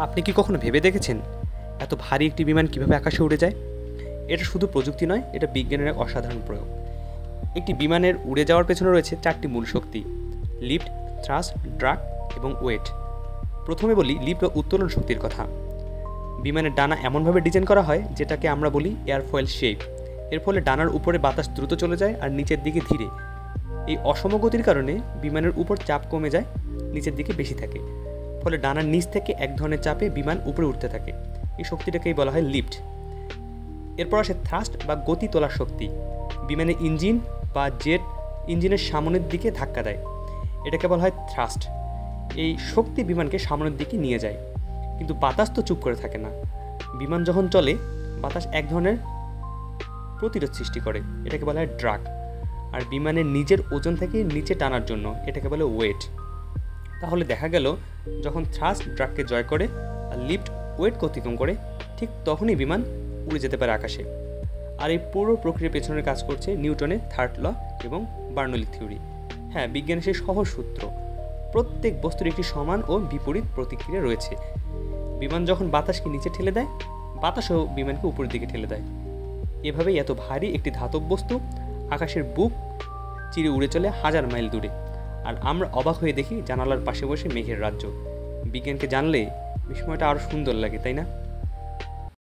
আপনি কি কখনো ভেবে দেখেছেন এত ভারী একটি বিমান কিভাবে আকাশে উড়ে যায়? এটা শুধু প্রযুক্তি নয়, এটা বিজ্ঞানের এক অসাধারণ প্রয়োগ। একটি বিমানের উড়ে যাওয়ার পেছনে রয়েছে 4টি মূল শক্তি: লিফট, থ্রাস্ট, ড্রাগ এবং ওয়েট। প্রথমে বলি লিফট বা উত্তোলন শক্তির কথা। বিমানের ডানা এমনভাবে ডিজাইন করা হয় যেটাকে আমরা বলি এয়ারফয়েল শেপ। এর ফলে ডানার উপরে বাতাস দ্রুত চলে যায় আর নিচের দিকে ধীরে। এই অসমগতির কারণে বিমানের উপর চাপ কমে যায়, নিচের দিকে বেশি থাকে। ফলে ডানার নিচ থেকে এক ধরনের চাপে বিমান উপরে উঠতে থাকে। এই শক্তিটাকেই বলা হয় লিফট। এরপর আসে থ্রাস্ট বা গতি তোলার শক্তি। বিমানের ইঞ্জিন বা জেট ইঞ্জিনের সামনের দিকে ধাক্কা দেয়, এটাকে বলা হয় থ্রাস্ট। এই শক্তি বিমানকে সামনের দিকে নিয়ে যায়। কিন্তু বাতাস তো চুপ করে থাকে না। বিমান যখন চলে, বাতাস এক ধরনের প্রতিরোধ সৃষ্টি করে, এটাকে বলা হয় ড্রাগ। আর বিমানের নিজের ওজন থেকে নিচে টানার জন্য এটাকে বলে ওয়েট। তাহলে দেখা গেল যখন থ্রাস্ট ড্রাগকে জয় করে আর লিফট ওয়েট অতিক্রম করে, ঠিক তখনই বিমান উড়ে যেতে পারে আকাশে। আর এই পুরো প্রক্রিয়ার পেছনে কাজ করছে নিউটনের থার্ড ল এবং বার্নৌলি থিওরি। হ্যাঁ, বিজ্ঞানের সেই সহজ সূত্র। প্রত্যেক বস্তুর একটি সমান ও বিপরীত প্রতিক্রিয়া রয়েছে। বিমান যখন বাতাসকে নিচে ঠেলে দেয়, বাতাসও বিমানকে উপরের দিকে ঠেলে দেয়। এভাবেই এত ভারী একটি ধাতব বস্তু আকাশের বুক চিরে উড়ে চলে হাজার মাইল দূরে। আর আমরা অবাক হয়ে দেখি জানালার পাশে বসে মেঘের রাজ্য। বিজ্ঞানকে জানলে বিস্ময়টা আরও সুন্দর লাগে, তাই না?